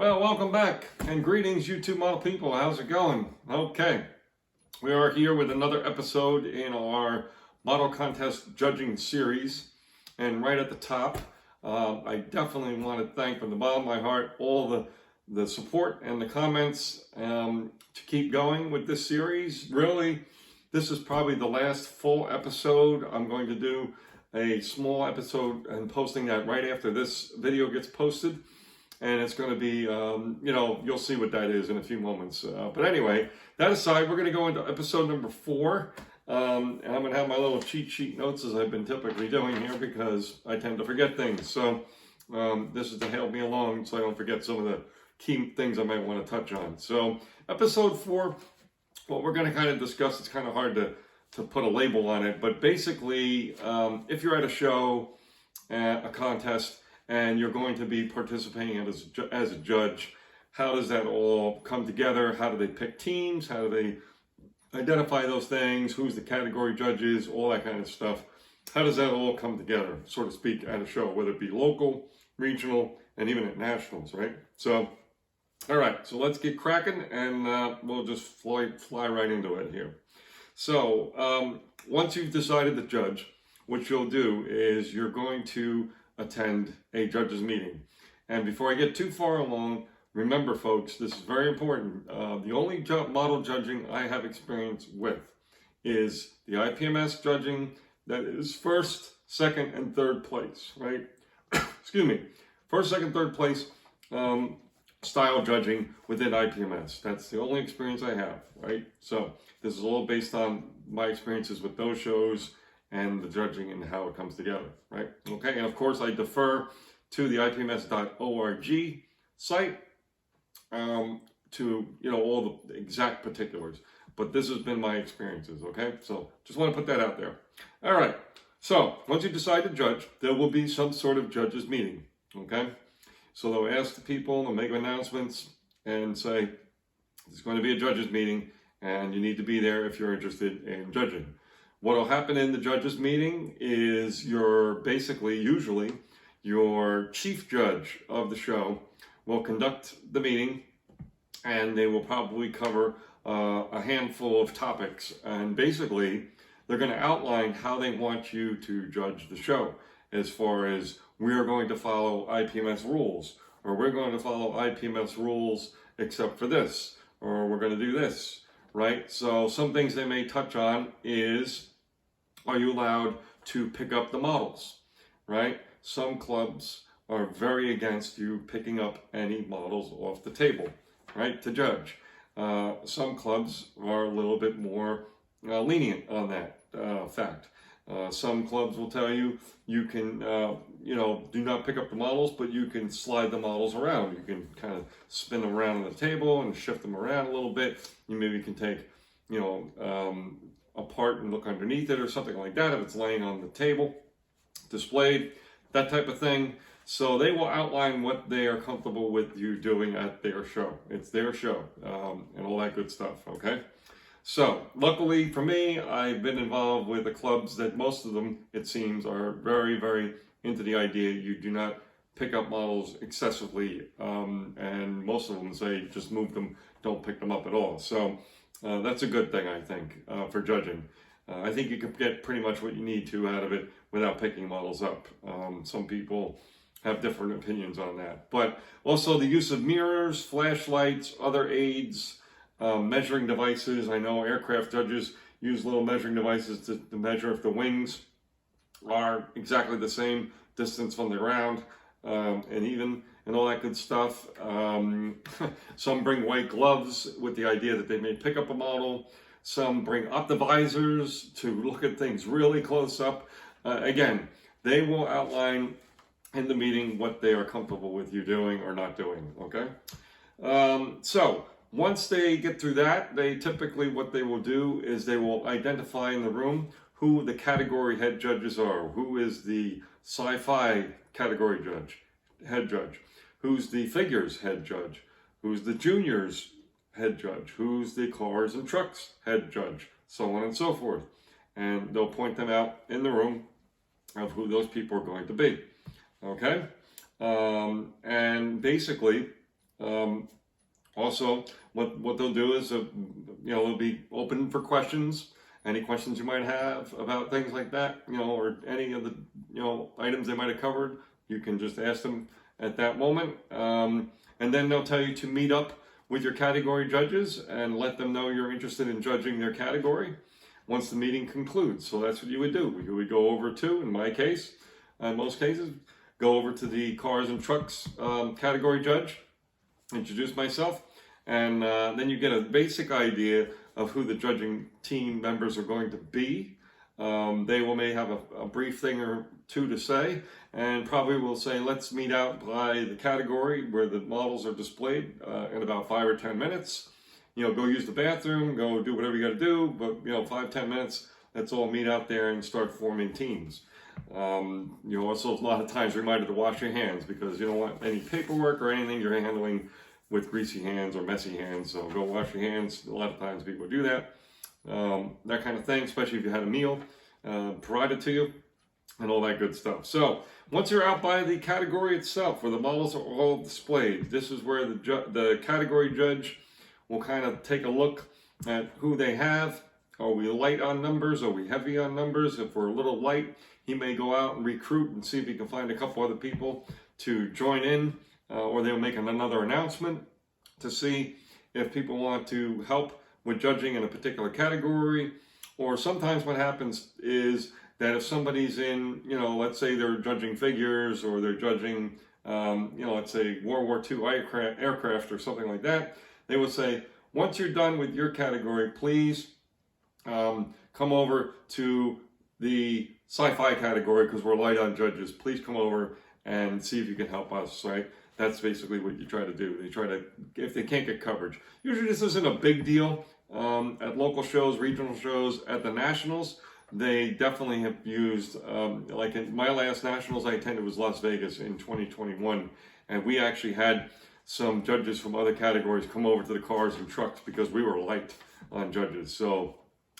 Well, welcome back and greetings, you two model people. How's it going? Okay, we are here with another episode in our model contest judging series. And right at the top, I definitely want to thank from the bottom of my heart all the support and the comments to keep going with this series. Really, this is probably the last full episode. I'm going to do a small episode and posting that right after this video gets posted. And it's going to be, you'll see what that is in a few moments. But anyway, that aside, we're going to go into episode number 4. And I'm going to have my little cheat sheet notes as I've been typically doing here because I tend to forget things. So this is to help me along so I don't forget some of the key things I might want to touch on. So episode 4, what we're going to kind of discuss, it's kind of hard to put a label on it. But basically, if you're at a show, a contest, and you're going to be participating as a judge, how does that all come together? How do they pick teams? How do they identify those things? Who's the category judges? All that kind of stuff. How does that all come together, so to speak, at a show, whether it be local, regional, and even at nationals, right? So, all right, so let's get cracking, and we'll just fly right into it here. So, once you've decided to judge, what you'll do is you're going to attend a judges meeting. And before I get too far along, remember folks, this is very important. The only model judging I have experience with is the IPMS judging that is first, second, and third place, right? Excuse me. First, second, third place style judging within IPMS. That's the only experience I have, right? So this is all based on my experiences with those shows and the judging and how it comes together, right? Okay, and of course I defer to the ipms.org site to all the exact particulars, but this has been my experiences, okay? So just want to put that out there. All right, so once you decide to judge, there will be some sort of judges meeting, okay? So they'll ask the people, they'll make announcements and say, there's going to be a judges meeting and you need to be there if you're interested in judging. What will happen in the judges meeting is usually your chief judge of the show will conduct the meeting, and they will probably cover a handful of topics. And basically, they're going to outline how they want you to judge the show, as far as we are going to follow IPMS rules, or we're going to follow IPMS rules except for this, or we're going to do this, right? So some things they may touch on is, are you allowed to pick up the models, right? Some clubs are very against you picking up any models off the table, right, to judge. Some clubs are a little bit more lenient on that fact. Some clubs will tell you you can, do not pick up the models, but you can slide the models around. You can kind of spin them around on the table and shift them around a little bit. You maybe can take, apart and look underneath it or something like that if it's laying on the table, displayed, that type of thing. So they will outline what they are comfortable with you doing at their show. It's their show and all that good stuff, okay? So luckily for me, I've been involved with the clubs that most of them, it seems, are very, very into the idea you do not pick up models excessively, and most of them say just move them, don't pick them up at all. So that's a good thing, I think, for judging. I think you can get pretty much what you need to out of it without picking models up. Some people have different opinions on that. But also the use of mirrors, flashlights, other aids, measuring devices. I know aircraft judges use little measuring devices to measure if the wings are exactly the same distance from the ground, and all that good stuff. Some bring white gloves with the idea that they may pick up a model. Some bring optivisors to look at things really close up. Again, they will outline in the meeting what they are comfortable with you doing or not doing, okay? So once they get through that, they typically, what they will do is they will identify in the room who the category head judges are. Who is the sci-fi category head judge? Who's the figures head judge? Who's the juniors head judge? Who's the cars and trucks head judge? So on and so forth. And they'll point them out in the room of who those people are going to be. Okay? And basically, Also, what they'll do is, they'll be open for questions. Any questions you might have about things like that, or any of the, items they might have covered, you can just ask them at that moment. And then they'll tell you to meet up with your category judges and let them know you're interested in judging their category once the meeting concludes. So that's what you would do. You would go over to, in my case, in most cases, go over to the cars and trucks category judge, introduce myself, and then you get a basic idea of who the judging team members are going to be. They may have a brief thing or two to say, and probably will say, let's meet out by the category where the models are displayed in about 5 or 10 minutes. Go use the bathroom, go do whatever you got to do, but 5-10 minutes, let's all meet out there and start forming teams. Also a lot of times reminded to wash your hands, because you don't want any paperwork or anything you're handling with greasy hands or messy hands. So go wash your hands. A lot of times people do that. That kind of thing, especially if you had a meal provided to you and all that good stuff. So once you're out by the category itself, where the models are all displayed, this is where the category judge will kind of take a look at who they have. Are we light on numbers? Are we heavy on numbers? If we're a little light, he may go out and recruit and see if he can find a couple other people to join in, or they'll make another announcement to see if people want to help with judging in a particular category. Or sometimes what happens is that if somebody's in, let's say they're judging figures, or they're judging, let's say World War II aircraft or something like that, they will say, once you're done with your category, please come over to the sci-fi category, because we're light on judges. Please come over and see if you can help us, right? That's basically what you try to do. They try to, if they can't get coverage. Usually this isn't a big deal at local shows, regional shows. At the nationals, they definitely have used, like in my last nationals I attended was Las Vegas in 2021, and we actually had some judges from other categories come over to the cars and trucks because we were light on judges. So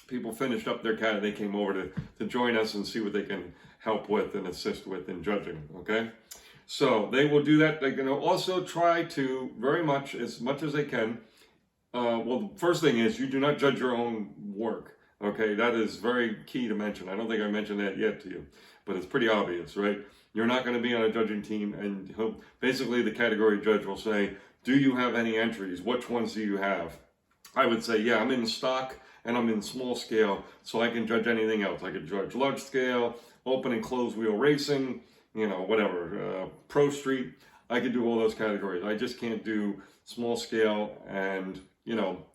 people finished up their they came over to join us and see what they can help with and assist with in judging, okay? So they will do that. They're going to also try to, very much as they can, well, the first thing is you do not judge your own work, okay? That is very key to mention. I don't think I mentioned that yet to you, but it's pretty obvious, right? You're not going to be on a judging team, and basically the category judge will say, do you have any entries? Which ones do you have? I would say, yeah, I'm in stock and I'm in small scale, so I can judge anything else. I could judge large scale, open and closed wheel racing, whatever, pro street. I could do all those categories. I just can't do small scale and,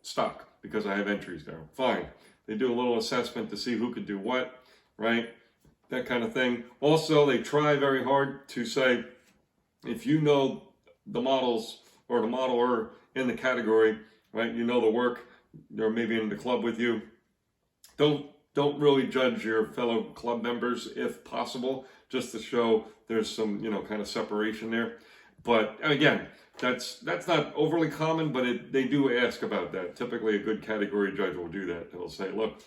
stock, because I have entries there. Fine. They do a little assessment to see who could do what, right? That kind of thing. Also, they try very hard to say, if you know the models or the modeler in the category, right, the work, or maybe in the club with you, don't really judge your fellow club members if possible, just to show there's some, kind of separation there. But again, that's not overly common, but they do ask about that. Typically a good category judge will do that. They'll say, look,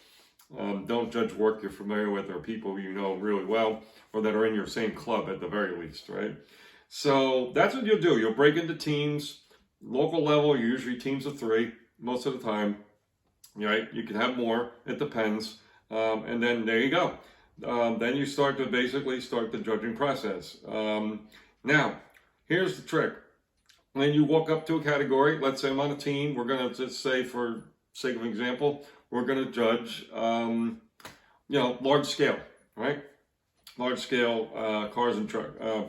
don't judge work you're familiar with or people you know really well, or that are in your same club at the very least, right? So that's what you'll do. You'll break into teams. Local level, usually teams of 3 most of the time, right? You can have more, it depends. And then there you go. Then you start the judging process. Now, here's the trick. When you walk up to a category, let's say I'm on a team, we're going to just say, for sake of example, we're going to judge, large scale, right? Large scale cars and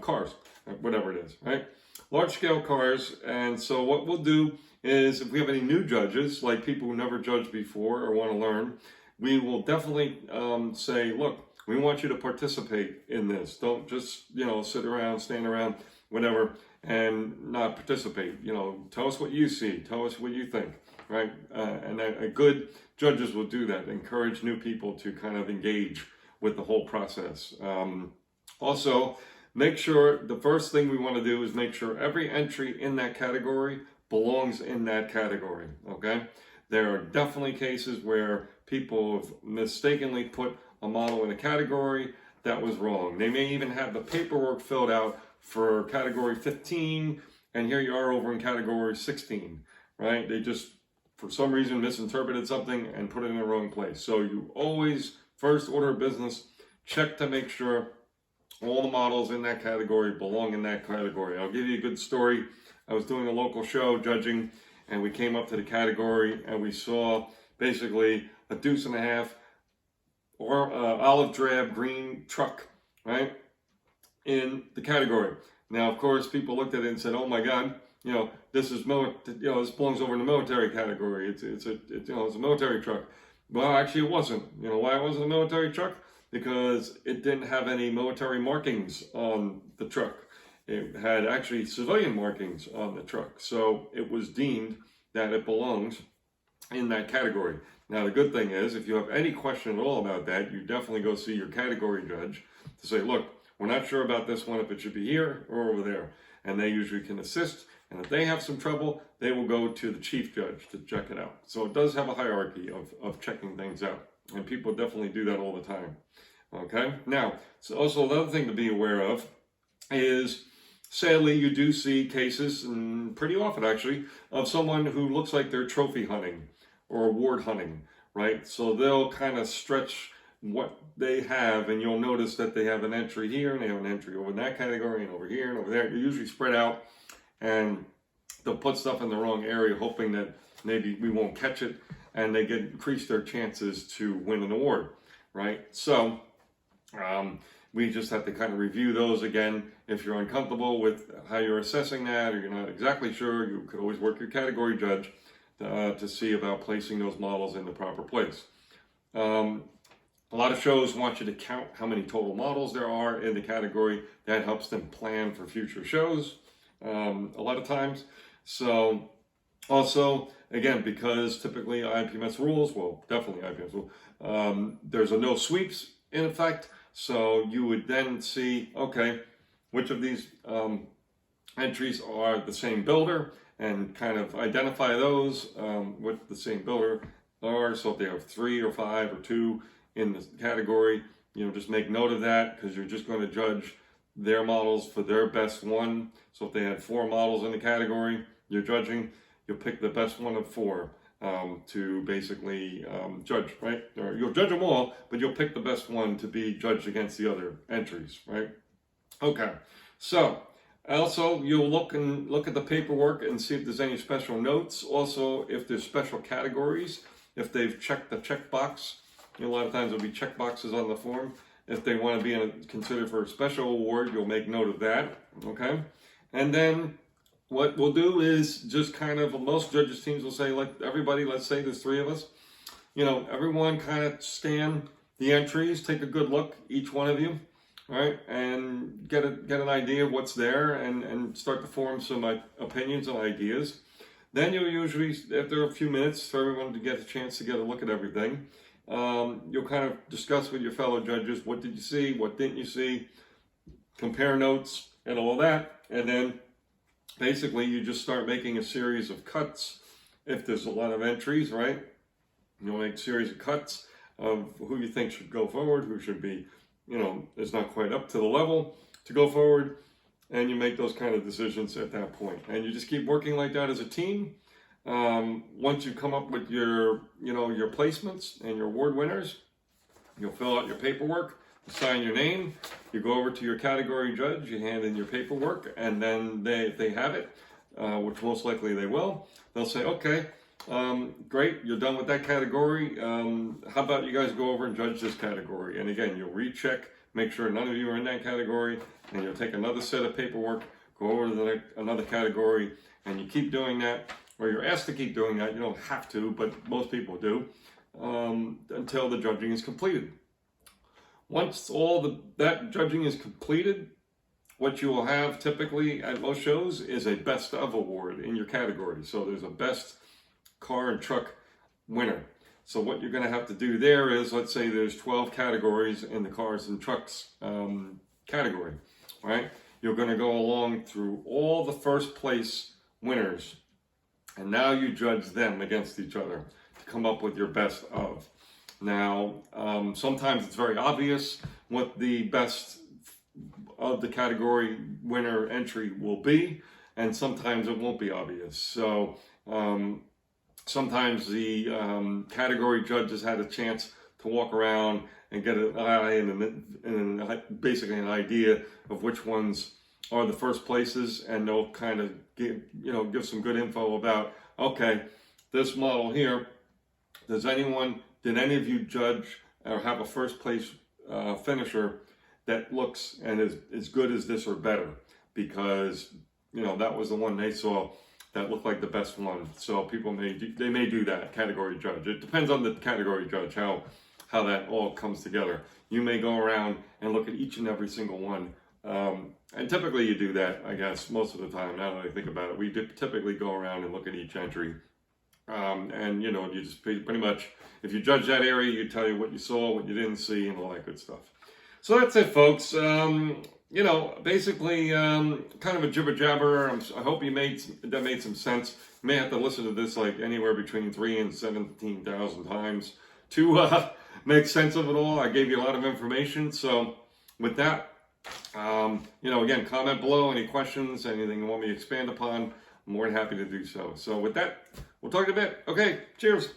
cars, whatever it is, right? Large scale cars. And so what we'll do is, if we have any new judges, like people who never judged before or want to learn, we will definitely say, look, we want you to participate in this. Don't just, sit around, stand around, whatever, and not participate. Tell us what you see. Tell us what you think, right? And good judges will do that, encourage new people to kind of engage with the whole process. Also, make sure, the first thing we want to do is make sure every entry in that category belongs in that category, okay? There are definitely cases where people have mistakenly put a model in a category that was wrong. They may even have the paperwork filled out for category 15, and here you are over in category 16, right? They just, for some reason, misinterpreted something and put it in the wrong place. So you always, first order of business, check to make sure all the models in that category belong in that category. I'll give you a good story. I was doing a local show judging, and we came up to the category and we saw basically a deuce and a half or olive drab green truck, right, in the category. Now, of course, people looked at it and said, "Oh my God, this is this belongs over in the military category. It's a military truck." Well, actually, it wasn't. You know why it wasn't a military truck? Because it didn't have any military markings on the truck. It had actually civilian markings on the truck, so it was deemed that it belongs in that category. Now, the good thing is, if you have any question at all about that, you definitely go see your category judge to say, "Look, we're not sure about this one, if it should be here or over there." And they usually can assist. And if they have some trouble, they will go to the chief judge to check it out. So it does have a hierarchy of checking things out. And people definitely do that all the time. Okay? Now, so also another thing to be aware of is, sadly, you do see cases, and pretty often actually, of someone who looks like they're trophy hunting or award hunting, right? So they'll kind of stretch what they have, and you'll notice that they have an entry here and they have an entry over in that category and over here and over there. They're usually spread out, and they'll put stuff in the wrong area hoping that maybe we won't catch it, and they increase their chances to win an award, right? So we just have to kind of review those again. If you're uncomfortable with how you're assessing that, or you're not exactly sure, you could always work your category judge to see about placing those models in the proper place. A lot of shows want you to count how many total models there are in the category. That helps them plan for future shows a lot of times. So also, again, because typically IPMS rules, well, definitely IPMS rule, there's a no sweeps in effect. So you would then see, okay, which of these entries are the same builder, and kind of identify those, what the same builder are. So if they have 3 or 5 or 2 in the category, just make note of that, because you're just going to judge their models for their best one. So if they had 4 models in the category you're judging, you'll pick the best one of 4 to basically judge, right? Or you'll judge them all, but you'll pick the best one to be judged against the other entries, right? Okay, so also you'll look at the paperwork and see if there's any special notes. Also, if there's special categories, if they've checked the checkbox. A lot of times there'll be check boxes on the form. If they want to be considered for a special award, you'll make note of that, okay? And then what we'll do is just kind of, most judges teams will say, like, everybody, let's say there's 3 of us, everyone kind of scan the entries, take a good look, each one of you, right? And get an idea of what's there, and start to form some opinions and ideas. Then you'll usually, after a few minutes for everyone to get a chance to get a look at everything, you'll kind of discuss with your fellow judges, what did you see, what didn't you see, compare notes and all that, and then basically you just start making a series of cuts. If there's a lot of entries, right, you'll make a series of cuts of who you think should go forward, who should be, is not quite up to the level to go forward, and you make those kind of decisions at that point. And you just keep working like that as a team. Once you come up with your placements and your award winners, you'll fill out your paperwork, you sign your name, you go over to your category judge, you hand in your paperwork, and then if they have it, which most likely they will, they'll say, okay, great, you're done with that category. How about you guys go over and judge this category? And again, you'll recheck, make sure none of you are in that category, and you'll take another set of paperwork, go over to another category, and you keep doing that. Or you're asked to keep doing that. You don't have to, but most people do, until the judging is completed. Once that judging is completed, what you will have typically at most shows is a best of award in your category. So there's a best car and truck winner. So what you're going to have to do there is, let's say there's 12 categories in the cars and trucks category, right? You're going to go along through all the first place winners, and now you judge them against each other to come up with your best of. Now, sometimes it's very obvious what the best of the category winner entry will be. and sometimes it won't be obvious. So sometimes the category judges had a chance to walk around and get an eye and basically an idea of which ones are the first places, and they'll kind of give some good info about, okay, this model here, did any of you judge or have a first place finisher that looks and is as good as this or better? Because that was the one they saw that looked like the best one. So people may do that, category judge. It depends on the category judge how that all comes together. You may go around and look at each and every single one. And typically you do that, I guess, most of the time. Now that I think about it, we typically go around and look at each entry. And you just pretty much, if you judge that area, you tell you what you saw, what you didn't see, and all that good stuff. So that's it, folks. Basically, kind of a jibber jabber. I hope that made some sense. You may have to listen to this like anywhere between 3,000 and 17,000 times to make sense of it all. I gave you a lot of information. So with that, again, comment below any questions, anything you want me to expand upon. I'm more than happy to do so. So with that, we'll talk in a bit. Okay, cheers.